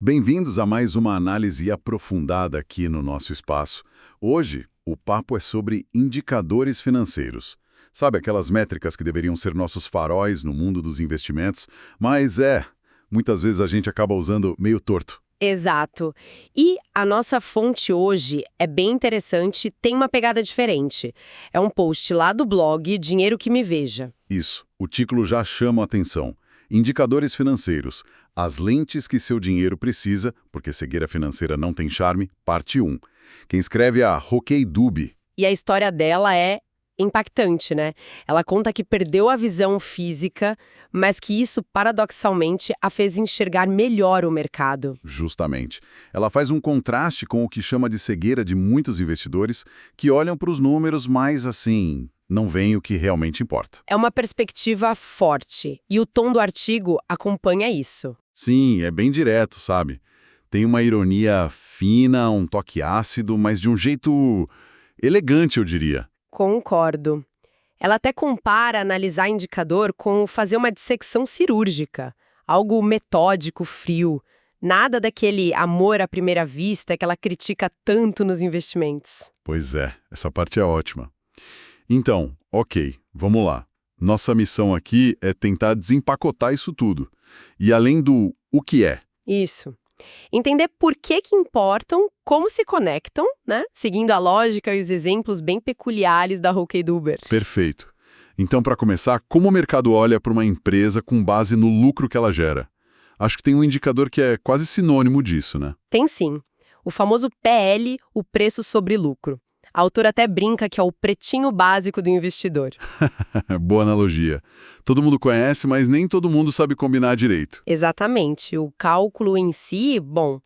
Bem-vindos a mais uma análise aprofundada aqui no nosso espaço. Hoje, o papo é sobre indicadores financeiros. Sabe aquelas métricas que deveriam ser nossos faróis no mundo dos investimentos, mas muitas vezes a gente acaba usando meio torto. Exato. E a nossa fonte hoje é bem interessante, tem uma pegada diferente. É um post lá do blog Dinheiro que Me Veja. Isso, o título já chama a atenção. Indicadores financeiros, as lentes que seu dinheiro precisa, porque cegueira financeira não tem charme, parte 1. Quem escreve é a Roquei Dube. E a história dela é impactante, né? Ela conta que perdeu a visão física, mas que isso, paradoxalmente, a fez enxergar melhor o mercado. Justamente. Ela faz um contraste com o que chama de cegueira de muitos investidores que olham para os números, mas assim, não veem o que realmente importa. É uma perspectiva forte, e o tom do artigo acompanha isso. Sim, é bem direto, sabe? Tem uma ironia fina, um toque ácido, mas de um jeito elegante, eu diria. Concordo. Ela até compara analisar indicador com fazer uma dissecção cirúrgica, algo metódico, frio, nada daquele amor à primeira vista que ela critica tanto nos investimentos. Pois é, essa parte é ótima. Então, ok, vamos lá. Nossa missão aqui é tentar desempacotar isso tudo. E além do o que é. Isso. Entender por que importam, como se conectam, né? Seguindo a lógica e os exemplos bem peculiares da Roquei Duber. Perfeito. Então, para começar, como o mercado olha para uma empresa com base no lucro que ela gera? Acho que tem um indicador que é quase sinônimo disso, né? Tem sim. O famoso PL, o preço sobre lucro. A autora até brinca que é o pretinho básico do investidor. Boa analogia. Todo mundo conhece, mas nem todo mundo sabe combinar direito. Exatamente. O cálculo em si, bom,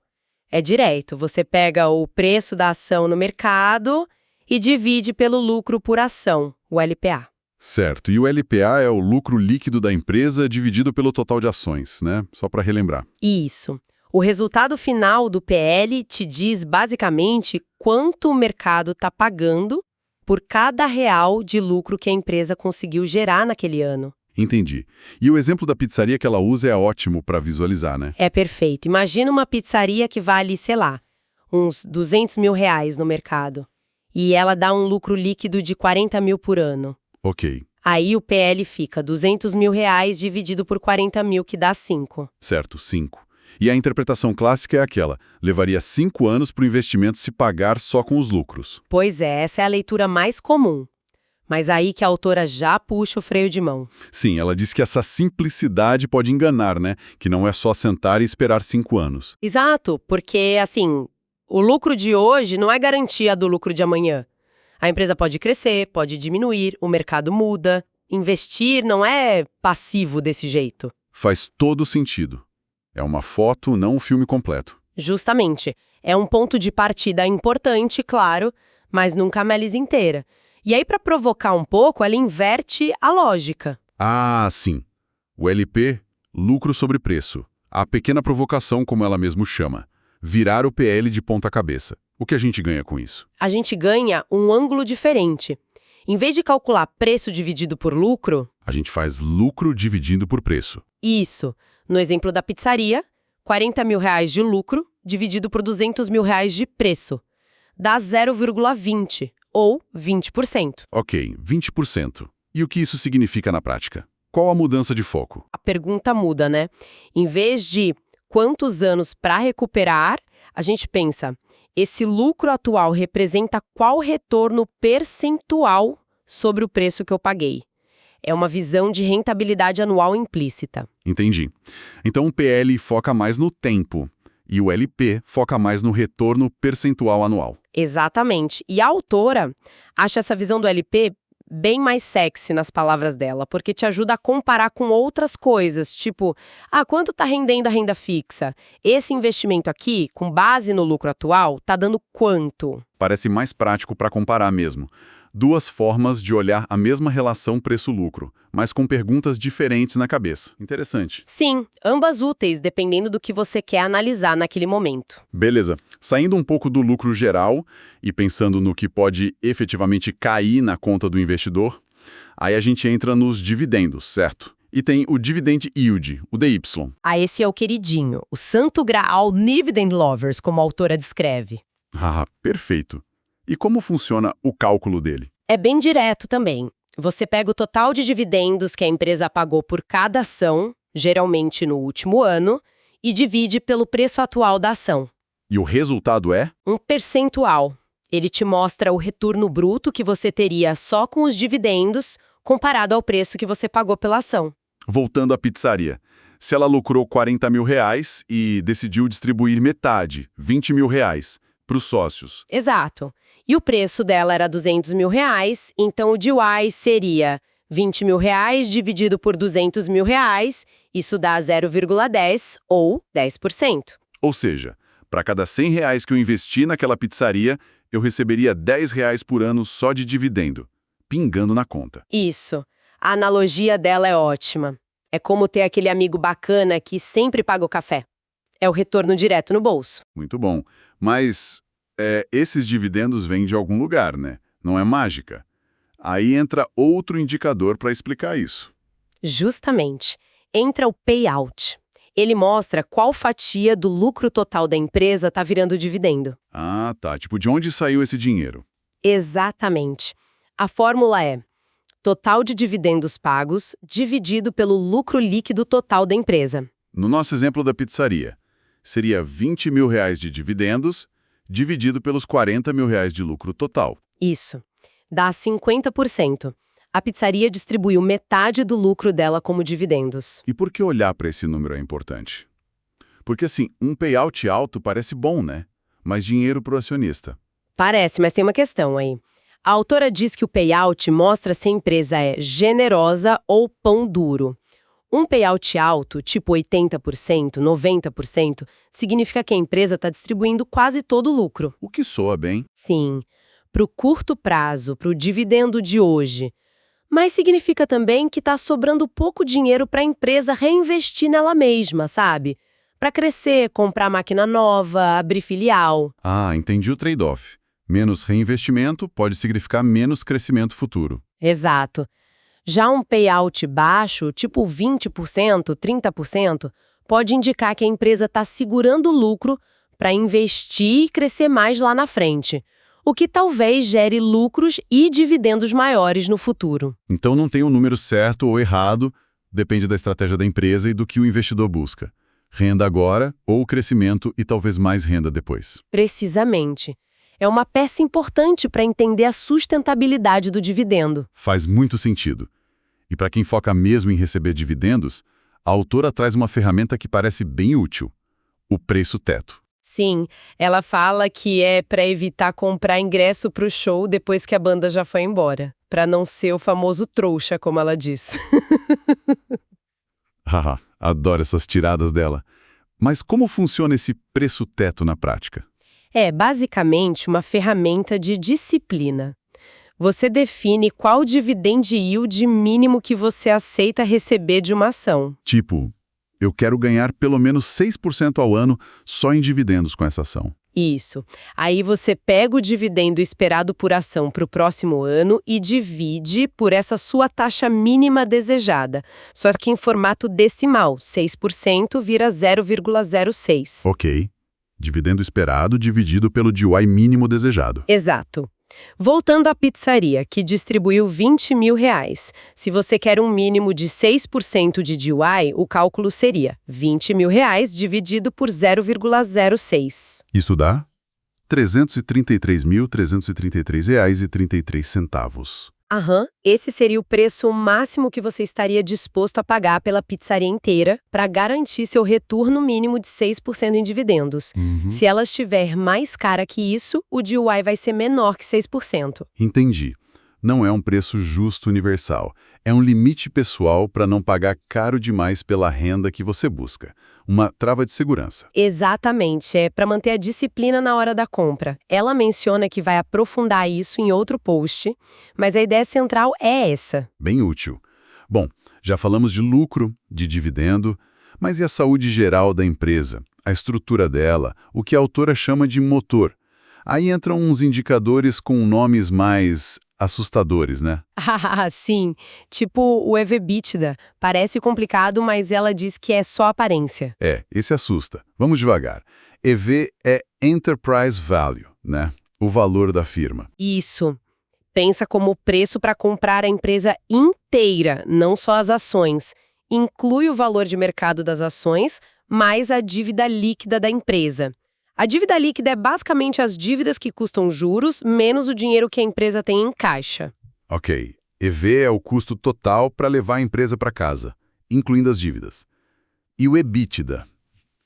é direto. Você pega o preço da ação no mercado e divide pelo lucro por ação, o LPA. Certo. E o LPA é o lucro líquido da empresa dividido pelo total de ações, né? Só para relembrar. Isso. O resultado final do PL te diz basicamente quanto o mercado está pagando por cada real de lucro que a empresa conseguiu gerar naquele ano. Entendi. E o exemplo da pizzaria que ela usa é ótimo para visualizar, né? É perfeito. Imagina uma pizzaria que vale, sei lá, uns R$ 200 mil no mercado. E ela dá um lucro líquido de 40 mil por ano. Ok. Aí o PL fica R$ 200 mil dividido por 40 mil, que dá 5. Certo, 5. E a interpretação clássica é aquela: levaria 5 anos para o investimento se pagar só com os lucros. Pois é, essa é a leitura mais comum. Mas aí que a autora já puxa o freio de mão. Sim, ela diz que essa simplicidade pode enganar, né? Que não é só sentar e esperar 5 anos. Exato, porque, assim, o lucro de hoje não é garantia do lucro de amanhã. A empresa pode crescer, pode diminuir, o mercado muda. Investir não é passivo desse jeito. Faz todo sentido. É uma foto, não um filme completo. Justamente. É um ponto de partida importante, claro, mas nunca a análise inteira. E aí, para provocar um pouco, ela inverte a lógica. Ah, sim. O LP, lucro sobre preço. A pequena provocação, como ela mesmo chama. Virar o PL de ponta cabeça. O que a gente ganha com isso? A gente ganha um ângulo diferente. Em vez de calcular preço dividido por lucro... A gente faz lucro dividindo por preço. Isso. No exemplo da pizzaria, R$ 40 mil de lucro dividido por R$ 200 mil de preço. Dá 0,20, ou 20%. Ok, 20%. E o que isso significa na prática? Qual a mudança de foco? A pergunta muda, né? Em vez de quantos anos para recuperar, a gente pensa, esse lucro atual representa qual retorno percentual sobre o preço que eu paguei? É uma visão de rentabilidade anual implícita. Entendi. Então o PL foca mais no tempo e o LP foca mais no retorno percentual anual. Exatamente. E a autora acha essa visão do LP bem mais sexy nas palavras dela, porque te ajuda a comparar com outras coisas, tipo, quanto está rendendo a renda fixa? Esse investimento aqui, com base no lucro atual, está dando quanto? Parece mais prático para comparar mesmo. Duas formas de olhar a mesma relação preço-lucro, mas com perguntas diferentes na cabeça. Interessante. Sim, ambas úteis, dependendo do que você quer analisar naquele momento. Beleza. Saindo um pouco do lucro geral e pensando no que pode efetivamente cair na conta do investidor, aí a gente entra nos dividendos, certo? E tem o Dividend Yield, o DY. Ah, esse é o queridinho, o santo graal Dividend Lovers, como a autora descreve. Ah, perfeito. E como funciona o cálculo dele? É bem direto também. Você pega o total de dividendos que a empresa pagou por cada ação, geralmente no último ano, e divide pelo preço atual da ação. E o resultado é? Um percentual. Ele te mostra o retorno bruto que você teria só com os dividendos, comparado ao preço que você pagou pela ação. Voltando à pizzaria. Se ela lucrou R$ 40 mil e decidiu distribuir metade, R$ 20 mil, para os sócios. Exato. E o preço dela era R$ 200 mil, então o DY seria R$ 20 mil dividido por R$ 200 mil, isso dá 0,10 ou 10%. Ou seja, para cada R$ 100 que eu investi naquela pizzaria, eu receberia R$ 10 por ano só de dividendo, pingando na conta. Isso. A analogia dela é ótima. É como ter aquele amigo bacana que sempre paga o café. É o retorno direto no bolso. Muito bom. Mas esses dividendos vêm de algum lugar, né? Não é mágica. Aí entra outro indicador para explicar isso. Justamente. Entra o payout. Ele mostra qual fatia do lucro total da empresa está virando dividendo. Ah, tá. Tipo, de onde saiu esse dinheiro? Exatamente. A fórmula é total de dividendos pagos dividido pelo lucro líquido total da empresa. No nosso exemplo da pizzaria, seria R$ 20 mil de dividendos dividido pelos R$ 40 mil de lucro total. Isso. Dá 50%. A pizzaria distribuiu metade do lucro dela como dividendos. E por que olhar para esse número é importante? Porque, assim, um payout alto parece bom, né? Mas dinheiro para o acionista. Parece, mas tem uma questão aí. A autora diz que o payout mostra se a empresa é generosa ou pão duro. Um payout alto, tipo 80%, 90%, significa que a empresa está distribuindo quase todo o lucro. O que soa bem. Sim, para o curto prazo, para o dividendo de hoje. Mas significa também que está sobrando pouco dinheiro para a empresa reinvestir nela mesma, sabe? Para crescer, comprar máquina nova, abrir filial. Ah, entendi o trade-off. Menos reinvestimento pode significar menos crescimento futuro. Exato. Já um payout baixo, tipo 20%, 30%, pode indicar que a empresa está segurando o lucro para investir e crescer mais lá na frente, o que talvez gere lucros e dividendos maiores no futuro. Então não tem um número certo ou errado, depende da estratégia da empresa e do que o investidor busca. Renda agora ou crescimento e talvez mais renda depois. Precisamente. É uma peça importante para entender a sustentabilidade do dividendo. Faz muito sentido. E para quem foca mesmo em receber dividendos, a autora traz uma ferramenta que parece bem útil: o preço teto. Sim, ela fala que é para evitar comprar ingresso para o show depois que a banda já foi embora, para não ser o famoso trouxa, como ela diz. Haha, adoro essas tiradas dela. Mas como funciona esse preço teto na prática? É basicamente uma ferramenta de disciplina. Você define qual dividend yield mínimo que você aceita receber de uma ação. Tipo, eu quero ganhar pelo menos 6% ao ano só em dividendos com essa ação. Isso. Aí você pega o dividendo esperado por ação para o próximo ano e divide por essa sua taxa mínima desejada. Só que em formato decimal, 6% vira 0,06. Ok. Dividendo esperado dividido pelo DY mínimo desejado. Exato. Voltando à pizzaria, que distribuiu R$ 20 mil. Se você quer um mínimo de 6% de DY, o cálculo seria R$ 20 mil dividido por 0,06. Isso dá R$ 333.333,33. Aham, esse seria o preço máximo que você estaria disposto a pagar pela pizzaria inteira para garantir seu retorno mínimo de 6% em dividendos. Se ela estiver mais cara que isso, o DY vai ser menor que 6%. Entendi. Não é um preço justo universal. É um limite pessoal para não pagar caro demais pela renda que você busca. Uma trava de segurança. Exatamente, é para manter a disciplina na hora da compra. Ela menciona que vai aprofundar isso em outro post, mas a ideia central é essa. Bem útil. Bom, já falamos de lucro, de dividendo, mas e a saúde geral da empresa? A estrutura dela, o que a autora chama de motor. Aí entram uns indicadores com nomes mais assustadores, né? Ah, sim. Tipo o EV/EBITDA. Parece complicado, mas ela diz que é só aparência. Esse assusta. Vamos devagar. EV é Enterprise Value, né? O valor da firma. Isso. Pensa como preço para comprar a empresa inteira, não só as ações. Inclui o valor de mercado das ações, mais a dívida líquida da empresa. A dívida líquida é basicamente as dívidas que custam juros, menos o dinheiro que a empresa tem em caixa. Ok. EV é o custo total para levar a empresa para casa, incluindo as dívidas. E o EBITDA?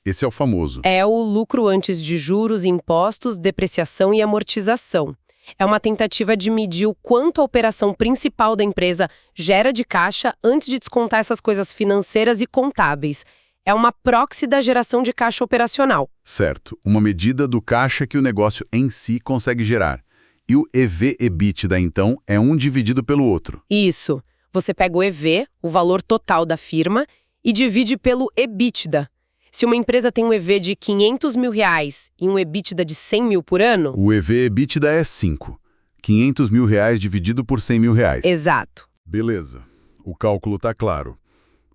Esse é o famoso. É o lucro antes de juros, impostos, depreciação e amortização. É uma tentativa de medir o quanto a operação principal da empresa gera de caixa antes de descontar essas coisas financeiras e contábeis. É uma proxy da geração de caixa operacional. Certo. Uma medida do caixa que o negócio em si consegue gerar. E o EV/EBITDA, então, é um dividido pelo outro. Isso. Você pega o EV, o valor total da firma, e divide pelo EBITDA. Se uma empresa tem um EV de R$500 mil e um EBITDA de 100 mil por ano... O EV/EBITDA é 5. R$500 mil dividido por R$100 mil. Exato. Beleza. O cálculo tá claro.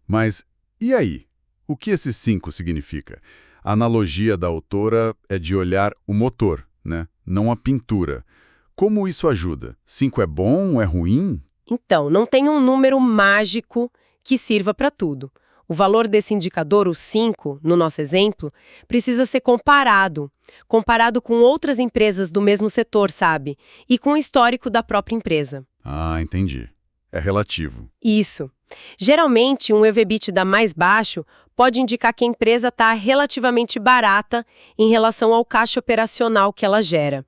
Mas e aí? O que esse 5 significa? A analogia da autora é de olhar o motor, né? Não a pintura. Como isso ajuda? 5 é bom ou é ruim? Então, não tem um número mágico que sirva para tudo. O valor desse indicador, o 5, no nosso exemplo, precisa ser comparado com outras empresas do mesmo setor, sabe? E com o histórico da própria empresa. Ah, entendi. É relativo. Isso. Geralmente, um EV/EBITDA mais baixo pode indicar que a empresa está relativamente barata em relação ao caixa operacional que ela gera.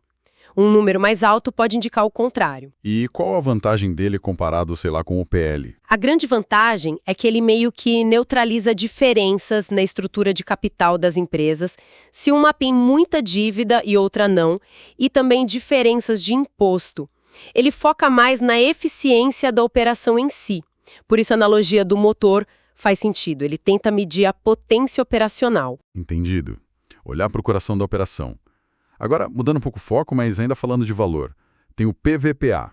Um número mais alto pode indicar o contrário. E qual a vantagem dele comparado, sei lá, com o PL? A grande vantagem é que ele meio que neutraliza diferenças na estrutura de capital das empresas, se uma tem muita dívida e outra não, e também diferenças de imposto. Ele foca mais na eficiência da operação em si. Por isso a analogia do motor faz sentido. Ele tenta medir a potência operacional. Entendido. Olhar para o coração da operação. Agora, mudando um pouco o foco, mas ainda falando de valor. Tem o PVPA,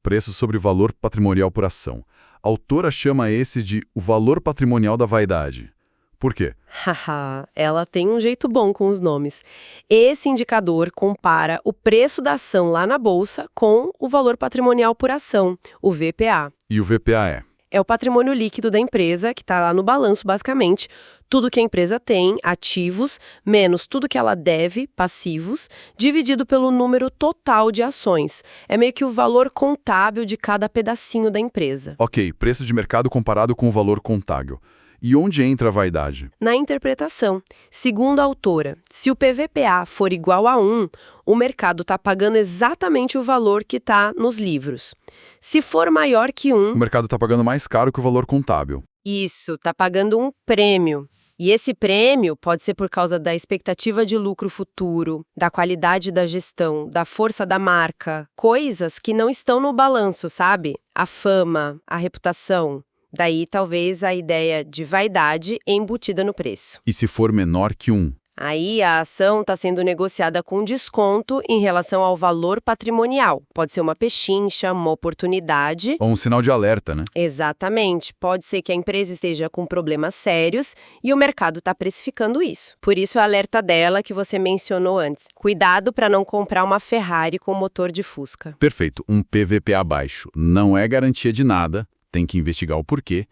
Preço sobre Valor Patrimonial por Ação. A autora chama esse de o valor patrimonial da vaidade. Por quê? Haha, ela tem um jeito bom com os nomes. Esse indicador compara o preço da ação lá na bolsa com o valor patrimonial por ação, o VPA. E o VPA é? É o patrimônio líquido da empresa, que está lá no balanço, basicamente. Tudo que a empresa tem, ativos, menos tudo que ela deve, passivos, dividido pelo número total de ações. É meio que o valor contábil de cada pedacinho da empresa. Ok, preço de mercado comparado com o valor contábil. E onde entra a vaidade? Na interpretação. Segundo a autora, se o PVPA for igual a 1, o mercado está pagando exatamente o valor que está nos livros. Se for maior que 1... O mercado está pagando mais caro que o valor contábil. Isso, está pagando um prêmio. E esse prêmio pode ser por causa da expectativa de lucro futuro, da qualidade da gestão, da força da marca, coisas que não estão no balanço, sabe? A fama, a reputação. Daí, talvez, a ideia de vaidade embutida no preço. E se for menor que 1? Aí, a ação está sendo negociada com desconto em relação ao valor patrimonial. Pode ser uma pechincha, uma oportunidade. Ou um sinal de alerta, né? Exatamente. Pode ser que a empresa esteja com problemas sérios e o mercado está precificando isso. Por isso, o alerta dela que você mencionou antes. Cuidado para não comprar uma Ferrari com motor de Fusca. Perfeito. Um PVPA baixo não é garantia de nada. Tem que investigar o porquê,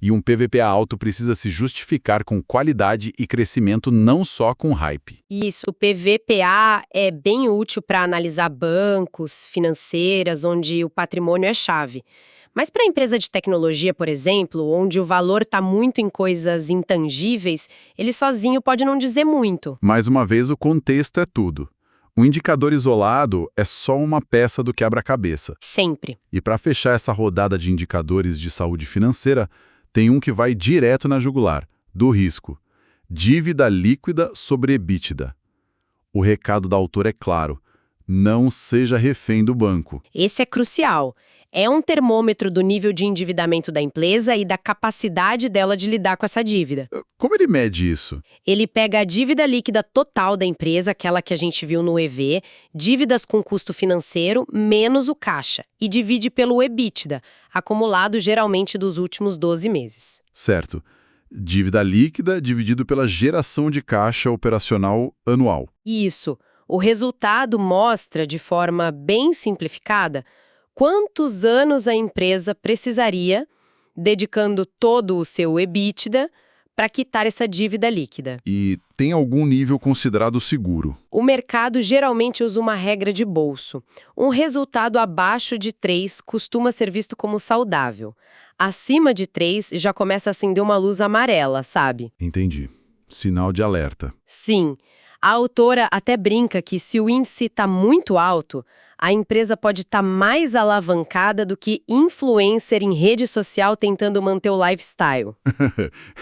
e um PVPA alto precisa se justificar com qualidade e crescimento, não só com hype. Isso, o PVPA é bem útil para analisar bancos, financeiras, onde o patrimônio é chave. Mas para a empresa de tecnologia, por exemplo, onde o valor está muito em coisas intangíveis, ele sozinho pode não dizer muito. Mais uma vez, o contexto é tudo. O indicador isolado é só uma peça do quebra-cabeça. Sempre. E para fechar essa rodada de indicadores de saúde financeira, tem um que vai direto na jugular, do risco. Dívida líquida sobre EBITDA. O recado da autora é claro. Não seja refém do banco. Esse é crucial. É um termômetro do nível de endividamento da empresa e da capacidade dela de lidar com essa dívida. Como ele mede isso? Ele pega a dívida líquida total da empresa, aquela que a gente viu no EV, dívidas com custo financeiro, menos o caixa, e divide pelo EBITDA, acumulado geralmente dos últimos 12 meses. Certo. Dívida líquida dividido pela geração de caixa operacional anual. Isso. O resultado mostra, de forma bem simplificada, quantos anos a empresa precisaria, dedicando todo o seu EBITDA, para quitar essa dívida líquida. E tem algum nível considerado seguro? O mercado geralmente usa uma regra de bolso. Um resultado abaixo de 3 costuma ser visto como saudável. Acima de 3 já começa a acender uma luz amarela, sabe? Entendi. Sinal de alerta. Sim. A autora até brinca que se o índice está muito alto, a empresa pode estar mais alavancada do que influencer em rede social tentando manter o lifestyle.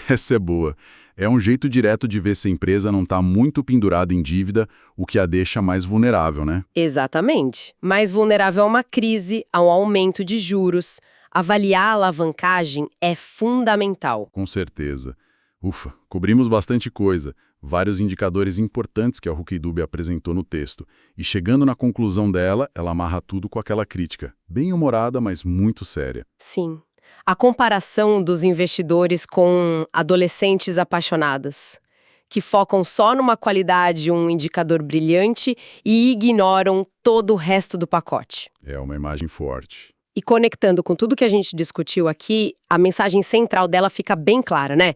Essa é boa. É um jeito direto de ver se a empresa não está muito pendurada em dívida, o que a deixa mais vulnerável, né? Exatamente. Mais vulnerável a uma crise, a um aumento de juros. Avaliar a alavancagem é fundamental. Com certeza. Ufa, cobrimos bastante coisa. Vários indicadores importantes que a Hookiedubi apresentou no texto. E chegando na conclusão dela, ela amarra tudo com aquela crítica. Bem humorada, mas muito séria. Sim. A comparação dos investidores com adolescentes apaixonadas, que focam só numa qualidade, um indicador brilhante e ignoram todo o resto do pacote. É uma imagem forte. E conectando com tudo que a gente discutiu aqui, a mensagem central dela fica bem clara, né?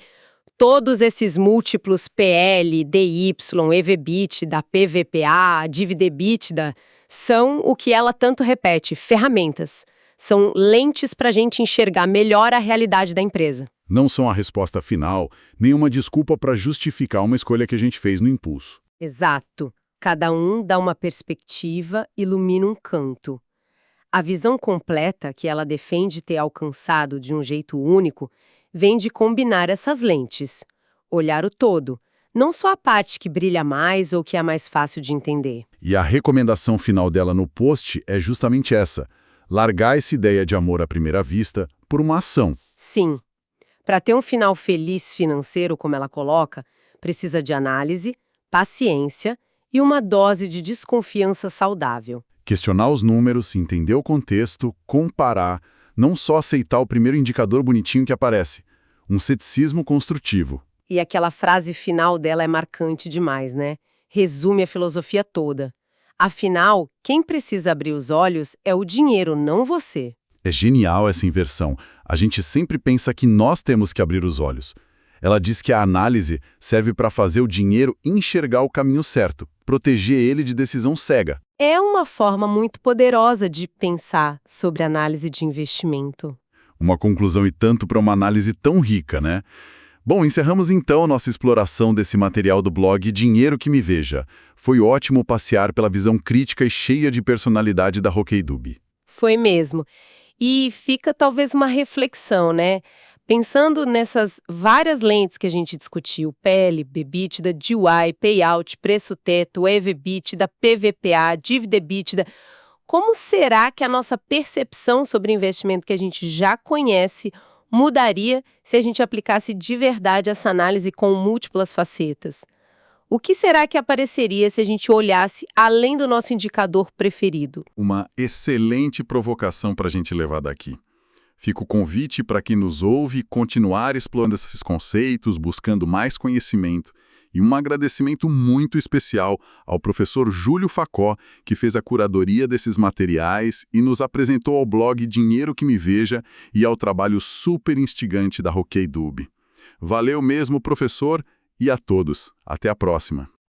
Todos esses múltiplos PL, DY, EV/EBITDA, PVPA, dívida EBITDA, são o que ela tanto repete, ferramentas. São lentes para a gente enxergar melhor a realidade da empresa. Não são a resposta final, nenhuma desculpa para justificar uma escolha que a gente fez no impulso. Exato. Cada um dá uma perspectiva, ilumina um canto. A visão completa que ela defende ter alcançado de um jeito único vem de combinar essas lentes. Olhar o todo, não só a parte que brilha mais ou que é mais fácil de entender. E a recomendação final dela no post é justamente essa: largar essa ideia de amor à primeira vista por uma ação. Sim. Para ter um final feliz financeiro, como ela coloca, precisa de análise, paciência e uma dose de desconfiança saudável. Questionar os números, entender o contexto, comparar, não só aceitar o primeiro indicador bonitinho que aparece. Um ceticismo construtivo. E aquela frase final dela é marcante demais, né? Resume a filosofia toda. Afinal, quem precisa abrir os olhos é o dinheiro, não você. É genial essa inversão. A gente sempre pensa que nós temos que abrir os olhos. Ela diz que a análise serve para fazer o dinheiro enxergar o caminho certo, proteger ele de decisão cega. É uma forma muito poderosa de pensar sobre análise de investimento. Uma conclusão e tanto para uma análise tão rica, né? Bom, encerramos então nossa exploração desse material do blog Dinheiro que Me Veja. Foi ótimo passear pela visão crítica e cheia de personalidade da Hookiedubi. Foi mesmo. E fica talvez uma reflexão, né? Pensando nessas várias lentes que a gente discutiu, PL, EBITDA, DY, payout, preço-teto, EV/EBITDA, PVPA, dívida EBITDA, como será que a nossa percepção sobre investimento que a gente já conhece mudaria se a gente aplicasse de verdade essa análise com múltiplas facetas? O que será que apareceria se a gente olhasse além do nosso indicador preferido? Uma excelente provocação para a gente levar daqui. Fica o convite para quem nos ouve continuar explorando esses conceitos, buscando mais conhecimento. E um agradecimento muito especial ao professor Júlio Facó, que fez a curadoria desses materiais e nos apresentou ao blog Dinheiro que Me Veja e ao trabalho super instigante da Hookiedubi. Valeu mesmo, professor, e a todos. Até a próxima.